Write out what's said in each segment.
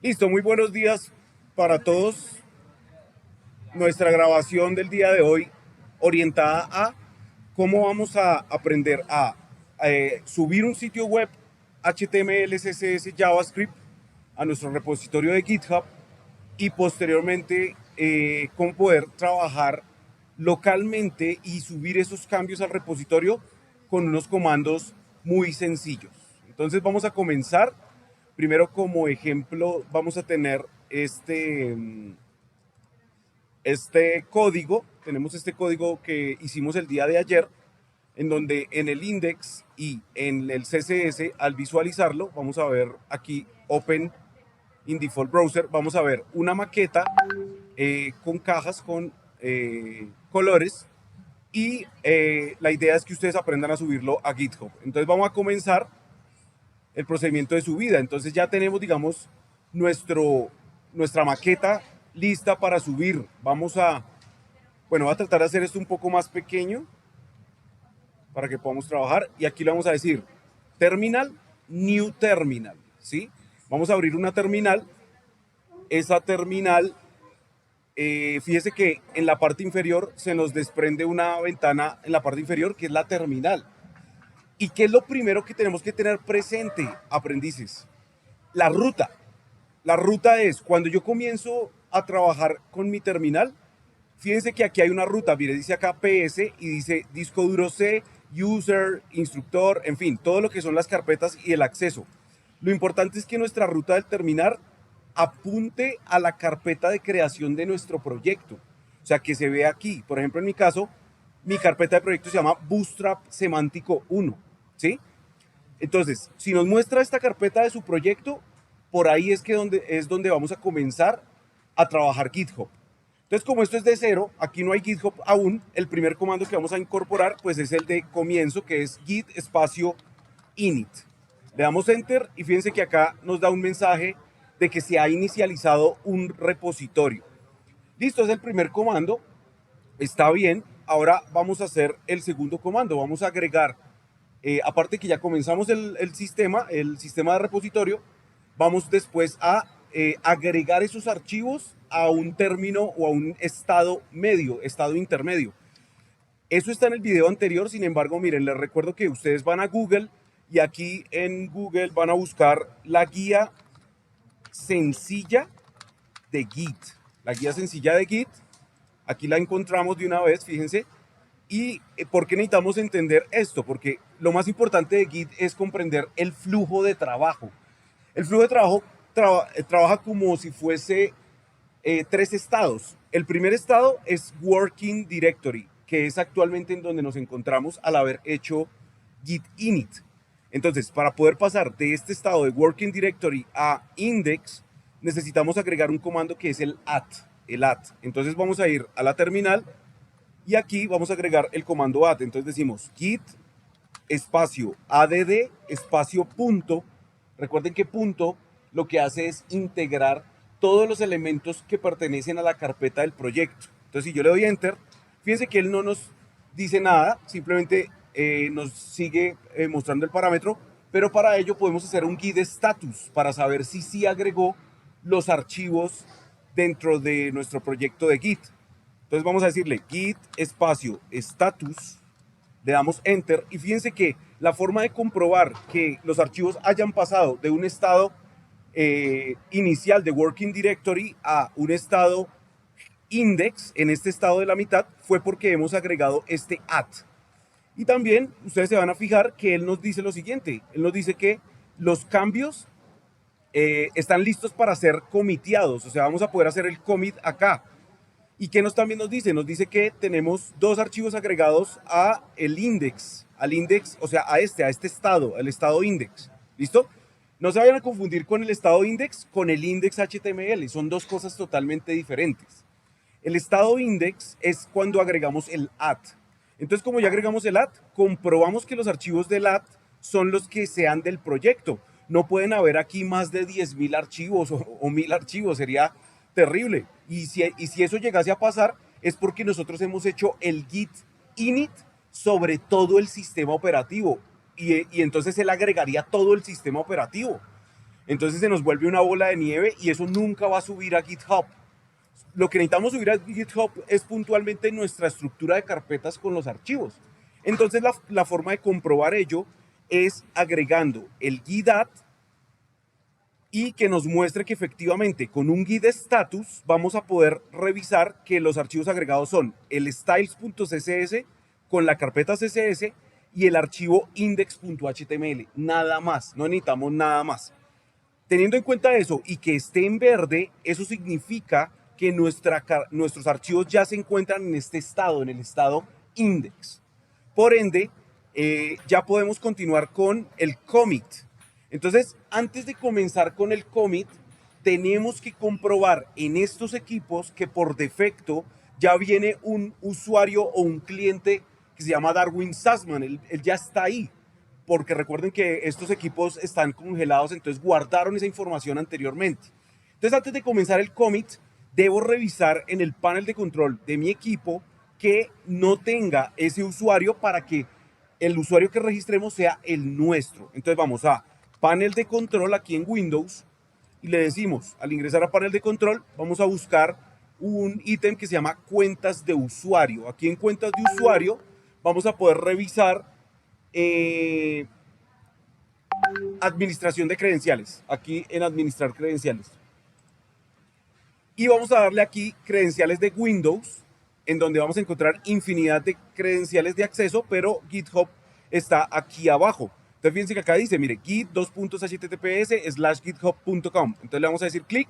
Listo, muy buenos días para todos. Nuestra grabación del día de hoy orientada a cómo vamos a aprender a subir un sitio web HTML, CSS, JavaScript a nuestro repositorio de GitHub y posteriormente cómo poder trabajar localmente y subir esos cambios al repositorio con unos comandos muy sencillos. Entonces vamos a comenzar. Primero como ejemplo vamos a tener este código. Tenemos este código que hicimos el día de ayer, en donde en el index y en el CSS, al visualizarlo, vamos a ver aquí Open in Default Browser, vamos a ver una maqueta con cajas, con colores, y la idea es que ustedes aprendan a subirlo a GitHub. Entonces vamos a comenzar el procedimiento de subida. Entonces ya tenemos, digamos, nuestra maqueta lista para subir. Voy a tratar de hacer esto un poco más pequeño para que podamos trabajar. Y aquí le vamos a decir terminal, new terminal, ¿sí? Vamos a abrir una terminal. Esa terminal, fíjese que en la parte inferior se nos desprende una ventana en la parte inferior que es la terminal. ¿Y qué es lo primero que tenemos que tener presente, aprendices? La ruta. La ruta es cuando yo comienzo a trabajar con mi terminal. Fíjense que aquí hay una ruta, mire, dice acá PS y dice disco duro C, user, instructor, en fin, todo lo que son las carpetas y el acceso. Lo importante es que nuestra ruta del terminal apunte a la carpeta de creación de nuestro proyecto. O sea, que se ve aquí, por ejemplo, en mi caso, mi carpeta de proyecto se llama Bootstrap Semántico 1, ¿sí? Entonces, si nos muestra esta carpeta de su proyecto, por ahí es donde vamos a comenzar a trabajar GitHub. Entonces, como esto es de cero, aquí no hay GitHub aún, el primer comando que vamos a incorporar pues es el de comienzo, que es git espacio init. Le damos enter y fíjense que acá nos da un mensaje de que se ha inicializado un repositorio. Listo, es el primer comando, está bien. Ahora vamos a hacer el segundo comando, vamos a agregar, aparte que ya comenzamos el sistema de repositorio, vamos después a agregar esos archivos a un término o a un estado medio, estado intermedio. Eso está en el video anterior, sin embargo, miren, les recuerdo que ustedes van a Google y aquí en Google van a buscar la guía sencilla de Git. La guía sencilla de Git, aquí la encontramos de una vez, fíjense. ¿Y por qué necesitamos entender esto? Porque lo más importante de Git es comprender el flujo de trabajo. El flujo de trabajo trabaja como si fuese tres estados. El primer estado es Working Directory, que es actualmente en donde nos encontramos al haber hecho Git init. Entonces, para poder pasar de este estado de Working Directory a Index, necesitamos agregar un comando que es el at. Entonces vamos a ir a la terminal y aquí vamos a agregar el comando at. Entonces decimos git espacio add espacio punto. Recuerden que punto lo que hace es integrar todos los elementos que pertenecen a la carpeta del proyecto. Entonces, si yo le doy enter, fíjense que él no nos dice nada, simplemente nos sigue mostrando el parámetro, pero para ello podemos hacer un git status para saber si sí agregó los archivos dentro de nuestro proyecto de Git. Entonces vamos a decirle git espacio status, le damos enter y fíjense que la forma de comprobar que los archivos hayan pasado de un estado inicial de Working Directory a un estado index, en este estado de la mitad, fue porque hemos agregado este at. Y también ustedes se van a fijar que él nos dice lo siguiente, él nos dice que los cambios están listos para ser comiteados, o sea, vamos a poder hacer el commit acá. ¿Y qué también nos dice? Nos dice que tenemos dos archivos agregados a el index, al index, o sea, a este estado, el estado index. ¿Listo? No se vayan a confundir con el estado index con el index HTML, son dos cosas totalmente diferentes. El estado index es cuando agregamos el at. Entonces, como ya agregamos el at, comprobamos que los archivos del at son los que sean del proyecto. No pueden haber aquí más de 10.000 archivos o 1.000 archivos, sería terrible. Y si eso llegase a pasar, es porque nosotros hemos hecho el git init sobre todo el sistema operativo. Y entonces él agregaría todo el sistema operativo. Entonces se nos vuelve una bola de nieve y eso nunca va a subir a GitHub. Lo que necesitamos subir a GitHub es puntualmente nuestra estructura de carpetas con los archivos. Entonces la forma de comprobar ello es agregando el git.add y que nos muestre que efectivamente con un git status vamos a poder revisar que los archivos agregados son el styles.css con la carpeta CSS y el archivo index.html. Nada más, no necesitamos nada más. Teniendo en cuenta eso y que esté en verde, eso significa que nuestros archivos ya se encuentran en este estado, en el estado index. Por ende, ya podemos continuar con el commit. Entonces, antes de comenzar con el commit, tenemos que comprobar en estos equipos que por defecto ya viene un usuario o un cliente que se llama Darwin Sassman. Él ya está ahí, porque recuerden que estos equipos están congelados, entonces guardaron esa información anteriormente. Entonces, antes de comenzar el commit, debo revisar en el panel de control de mi equipo que no tenga ese usuario para que el usuario que registremos sea el nuestro. Entonces vamos a panel de control aquí en Windows y le decimos, al ingresar a panel de control, vamos a buscar un ítem que se llama cuentas de usuario. Aquí en cuentas de usuario vamos a poder revisar administración de credenciales. Aquí en administrar credenciales. Y vamos a darle aquí credenciales de Windows, en donde vamos a encontrar infinidad de credenciales de acceso, pero GitHub está aquí abajo. Entonces fíjense que acá dice, mire, git.https:/github.com. Entonces le vamos a decir clic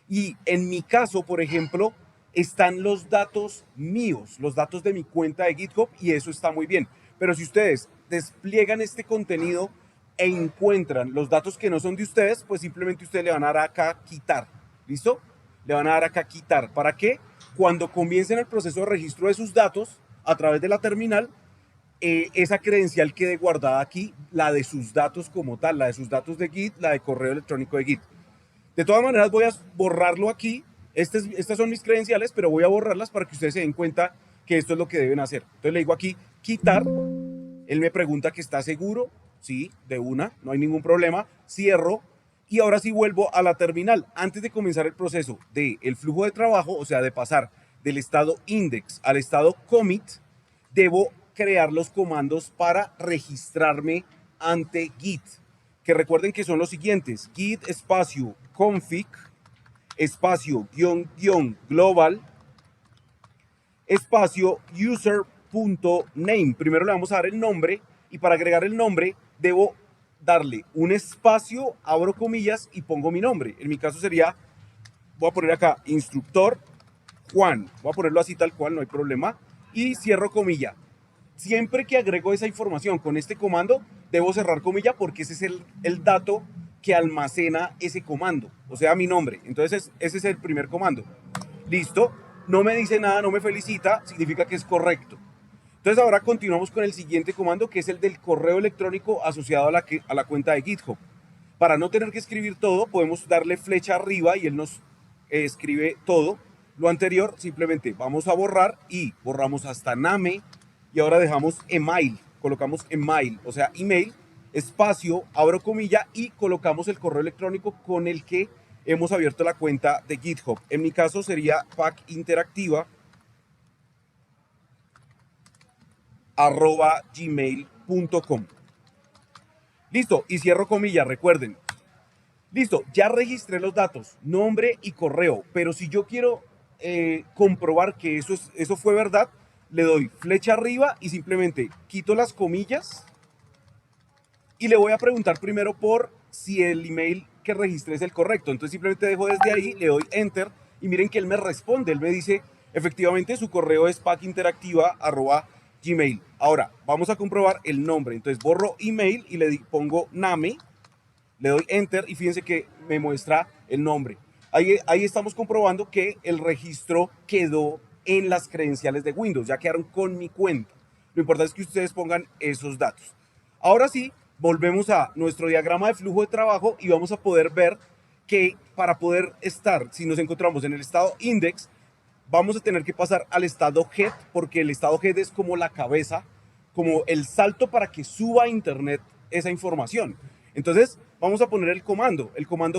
y en mi caso, por ejemplo, están los datos míos, los datos de mi cuenta de GitHub y eso está muy bien. Pero si ustedes despliegan este contenido e encuentran los datos que no son de ustedes, pues simplemente ustedes le van a dar acá quitar. ¿Listo? Le van a dar acá quitar. ¿Para qué? Cuando comiencen el proceso de registro de sus datos a través de la terminal, esa credencial quede guardada aquí, la de sus datos como tal, la de sus datos de Git, la de correo electrónico de Git. De todas maneras voy a borrarlo aquí. Estas son mis credenciales, pero voy a borrarlas para que ustedes se den cuenta que esto es lo que deben hacer. Entonces le digo aquí quitar. Él me pregunta que está seguro. Sí, de una, no hay ningún problema. Cierro. Y ahora sí vuelvo a la terminal. Antes de comenzar el proceso del flujo de trabajo, o sea, de pasar del estado index al estado commit, debo crear los comandos para registrarme ante Git. Que recuerden que son los siguientes: git espacio config espacio global espacio user.name. Primero le vamos a dar el nombre y para agregar el nombre debo darle un espacio, abro comillas y pongo mi nombre. En mi caso sería, voy a poner acá, instructor Juan. Voy a ponerlo así tal cual, no hay problema. Y cierro comilla. Siempre que agrego esa información con este comando, debo cerrar comilla porque ese es el dato que almacena ese comando, o sea, mi nombre. Entonces, ese es el primer comando. Listo. No me dice nada, no me felicita, significa que es correcto. Entonces ahora continuamos con el siguiente comando, que es el del correo electrónico asociado a la cuenta de GitHub. Para no tener que escribir todo, podemos darle flecha arriba y él nos escribe todo. Lo anterior, simplemente vamos a borrar y borramos hasta name y ahora dejamos email. Colocamos email, o sea, email, espacio, abro comilla y colocamos el correo electrónico con el que hemos abierto la cuenta de GitHub. En mi caso sería packinteractiva@gmail.com. Listo, y cierro comillas, recuerden. Listo, ya registré los datos, nombre y correo, pero si yo quiero comprobar que eso fue verdad, le doy flecha arriba y simplemente quito las comillas y le voy a preguntar primero por si el email que registré es el correcto. Entonces simplemente dejo desde ahí, le doy enter y miren que él me responde, él me dice efectivamente su correo es packinteractiva@gmail. Ahora vamos a comprobar el nombre, entonces borro email y le pongo name, le doy enter y fíjense que me muestra el nombre. Ahí estamos comprobando que el registro quedó en las credenciales de Windows, ya quedaron con mi cuenta. Lo importante es que ustedes pongan esos datos. Ahora sí, volvemos a nuestro diagrama de flujo de trabajo y vamos a poder ver que para poder estar, si nos encontramos en el estado index, vamos a tener que pasar al estado head, porque el estado head es como la cabeza, como el salto para que suba a internet esa información. Entonces, vamos a poner el comando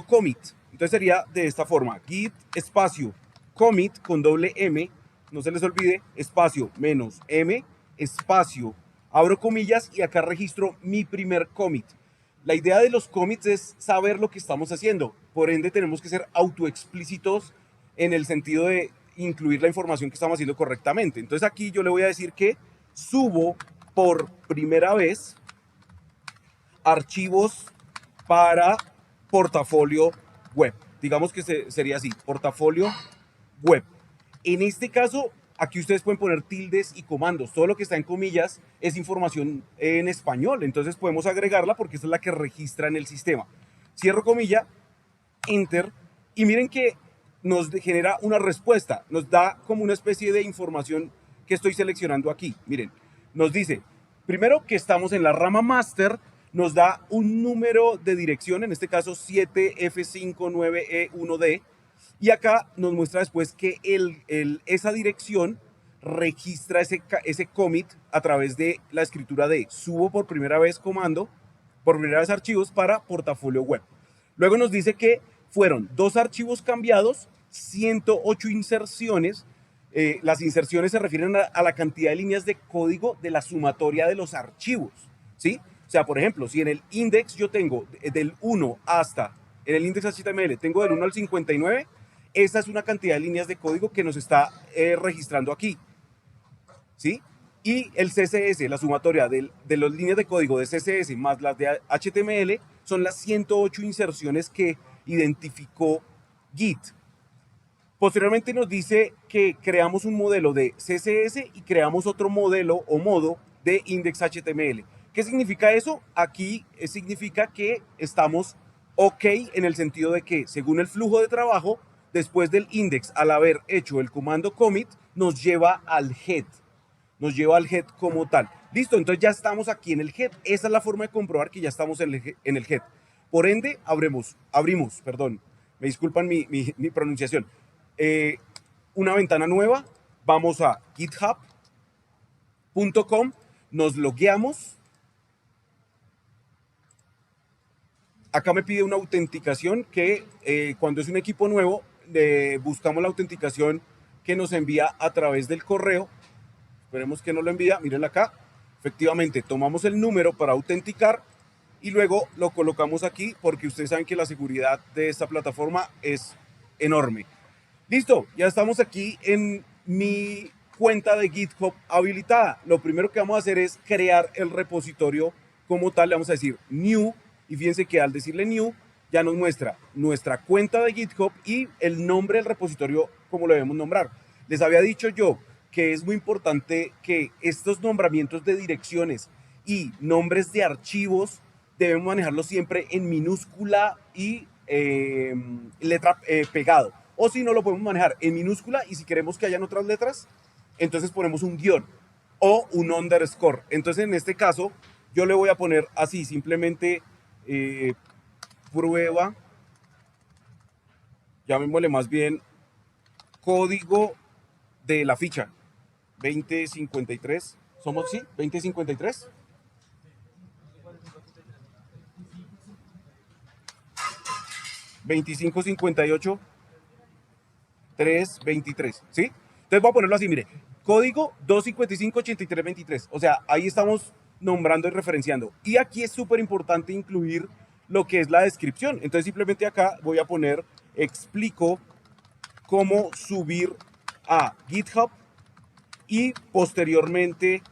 commit. Entonces sería de esta forma: git espacio commit con doble M, no se les olvide, espacio menos M, espacio, abro comillas y acá registro mi primer commit. La idea de los commits es saber lo que estamos haciendo, por ende tenemos que ser autoexplícitos en el sentido de incluir la información que estamos haciendo correctamente. Entonces aquí yo le voy a decir que subo por primera vez archivos para portafolio web. Digamos que sería así, portafolio web. En este caso, aquí ustedes pueden poner tildes y comandos. Todo lo que está en comillas es información en español. Entonces podemos agregarla porque esta es la que registra en el sistema. Cierro comilla, enter, y miren que nos genera una respuesta. Nos da como una especie de información que estoy seleccionando aquí. Miren, nos dice, primero que estamos en la rama master, nos da un número de dirección, en este caso 7F59E1D, y acá nos muestra después que esa dirección registra ese commit a través de la escritura de subo por primera vez comando, por primera vez archivos para portafolio web. Luego nos dice que fueron 2 archivos cambiados, 108 inserciones. Las inserciones se refieren a la cantidad de líneas de código de la sumatoria de los archivos, ¿sí? O sea, por ejemplo, si en el index yo tengo del 1 hasta, en el index HTML tengo del 1 al 59, esta es una cantidad de líneas de código que nos está registrando aquí, ¿sí? Y el CSS, la sumatoria de las líneas de código de CSS más las de HTML, son las 108 inserciones que identificó Git. Posteriormente nos dice que creamos un modelo de CSS y creamos otro modelo o modo de index.html. ¿Qué significa eso? Aquí significa que estamos ok en el sentido de que según el flujo de trabajo, después del index, al haber hecho el comando commit, nos lleva al head. Nos lleva al head como tal. Listo, entonces ya estamos aquí en el head. Esa es la forma de comprobar que ya estamos en el head. Por ende, abrimos, me disculpan mi pronunciación. Una ventana nueva, vamos a github.com, nos logueamos. Acá me pide una autenticación que cuando es un equipo nuevo, buscamos la autenticación que nos envía a través del correo. Esperemos que no lo envía, mírenla acá. Efectivamente, tomamos el número para autenticar y luego lo colocamos aquí porque ustedes saben que la seguridad de esta plataforma es enorme. Listo, ya estamos aquí en mi cuenta de GitHub habilitada. Lo primero que vamos a hacer es crear el repositorio como tal. Le vamos a decir new y fíjense que al decirle new ya nos muestra nuestra cuenta de GitHub y el nombre del repositorio como lo debemos nombrar. Les había dicho yo que es muy importante que estos nombramientos de direcciones y nombres de archivos debemos manejarlos siempre en minúscula y letra pegado. O si no, lo podemos manejar en minúscula y si queremos que hayan otras letras, entonces ponemos un guión o un underscore. Entonces, en este caso, yo le voy a poner así, simplemente prueba, llamémosle más bien código de la ficha 2053. ¿Somos sí? 2053. 2558 323, ¿sí? Entonces voy a ponerlo así, mire, código 255-8323, o sea, ahí estamos nombrando y referenciando. Y aquí es súper importante incluir lo que es la descripción. Entonces simplemente acá voy a poner, explico cómo subir a GitHub y posteriormente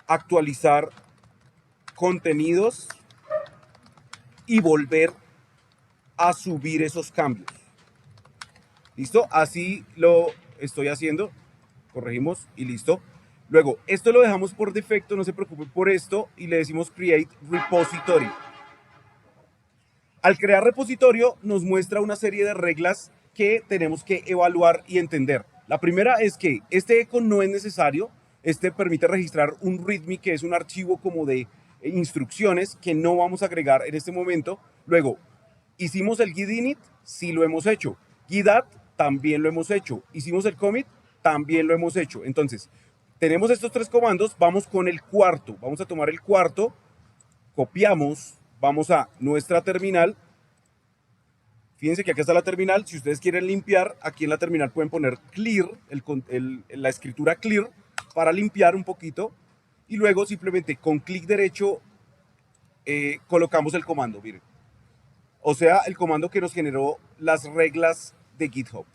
actualizar contenidos y volver a subir esos cambios. ¿Listo? Así lo estoy haciendo. Corregimos y listo. Luego, esto lo dejamos por defecto, no se preocupen por esto, y le decimos Create Repository. Al crear repositorio nos muestra una serie de reglas que tenemos que evaluar y entender. La primera es que este eco no es necesario. Este permite registrar un README, que es un archivo como de instrucciones que no vamos a agregar en este momento. Luego, hicimos el git init, sí lo hemos hecho. Git add, también lo hemos hecho. Hicimos el commit, también lo hemos hecho. Entonces, tenemos estos 3 comandos, vamos con el cuarto. Vamos a tomar el cuarto, copiamos vamos a nuestra terminal. Fíjense que acá está la terminal. Si ustedes quieren limpiar, aquí en la terminal pueden poner clear, la escritura clear, para limpiar un poquito. Y luego simplemente con clic derecho colocamos el comando, miren. O sea, el comando que nos generó las reglas de GitHub.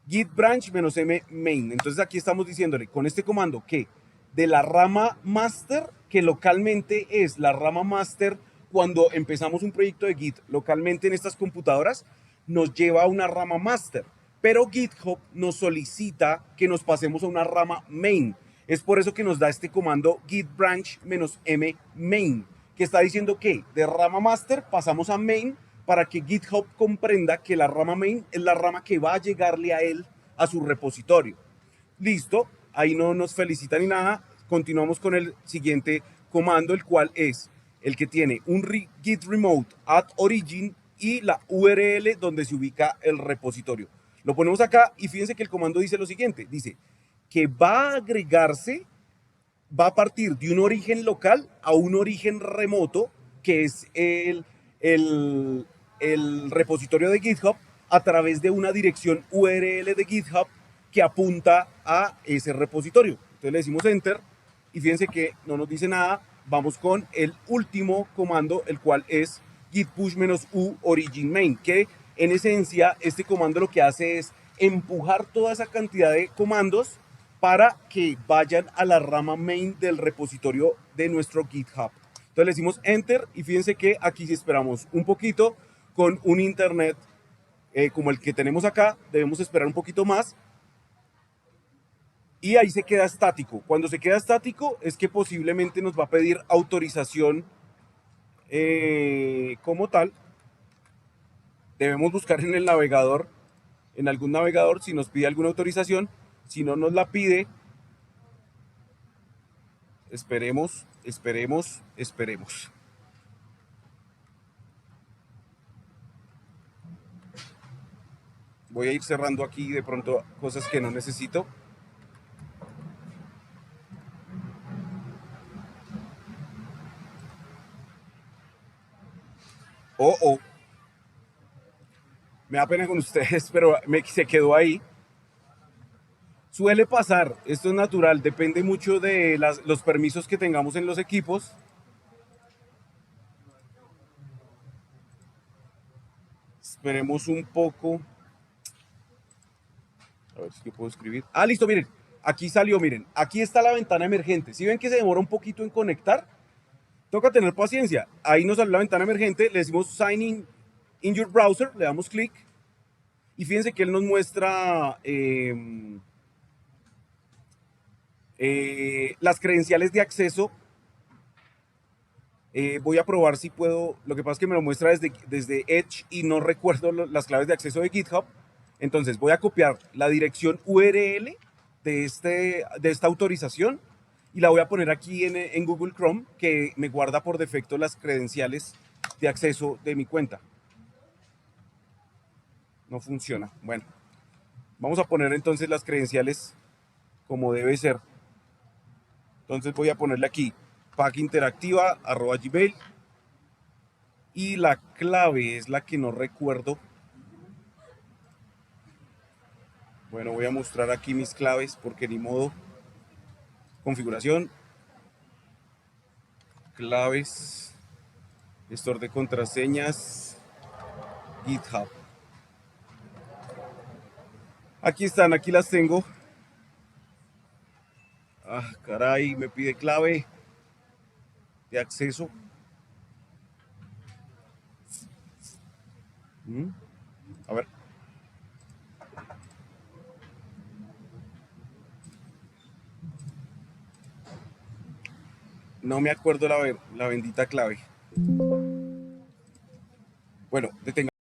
Git branch -m main. Entonces aquí estamos diciéndole con este comando que de la rama master, que localmente es la rama master cuando empezamos un proyecto de Git localmente en estas computadoras, nos lleva a una rama master. Pero GitHub nos solicita que nos pasemos a una rama main. Es por eso que nos da este comando git branch -m main, que está diciendo que de rama master pasamos a main para que GitHub comprenda que la rama main es la rama que va a llegarle a él a su repositorio. Listo, ahí no nos felicita ni nada. Continuamos con el siguiente comando, el cual es el que tiene un git remote at origin y la URL donde se ubica el repositorio. Lo ponemos acá y fíjense que el comando dice lo siguiente, dice que va a agregarse, va a partir de un origen local a un origen remoto, que es el repositorio de GitHub, a través de una dirección URL de GitHub que apunta a ese repositorio. Entonces le decimos enter y fíjense que no nos dice nada. Vamos con el último comando, el cual es git push -u origin main, que en esencia este comando lo que hace es empujar toda esa cantidad de comandos para que vayan a la rama main del repositorio de nuestro GitHub. Entonces le decimos enter y fíjense que aquí si esperamos un poquito con un internet como el que tenemos acá, debemos esperar un poquito más y ahí se queda estático. Cuando se queda estático es que posiblemente nos va a pedir autorización como tal. Debemos buscar en el navegador, en algún navegador, si nos pide alguna autorización. Si no nos la pide, esperemos. Voy a ir cerrando aquí de pronto cosas que no necesito. Oh. Me da pena con ustedes, pero se quedó ahí. Suele pasar, esto es natural, depende mucho de los permisos que tengamos en los equipos. Esperemos un poco. A ver si yo puedo escribir. Ah, listo, miren. Aquí salió, miren. Aquí está la ventana emergente. Si ven que se demora un poquito en conectar, toca tener paciencia. Ahí nos salió la ventana emergente. Le decimos sign in your browser. Le damos clic. Y fíjense que él nos muestra las credenciales de acceso. Voy a probar si puedo. Lo que pasa es que me lo muestra desde Edge y no recuerdo las claves de acceso de GitHub. Entonces voy a copiar la dirección URL de esta autorización y la voy a poner aquí en Google Chrome, que me guarda por defecto las credenciales de acceso de mi cuenta. No funciona. Bueno, vamos a poner entonces las credenciales como debe ser. Entonces voy a ponerle aquí packinteractiva@gmail y la clave es la que no recuerdo. Bueno, voy a mostrar aquí mis claves porque ni modo. Configuración, claves, gestor de contraseñas, GitHub. Aquí están, aquí las tengo. Ah, caray, me pide clave de acceso. A ver. No me acuerdo la bendita clave.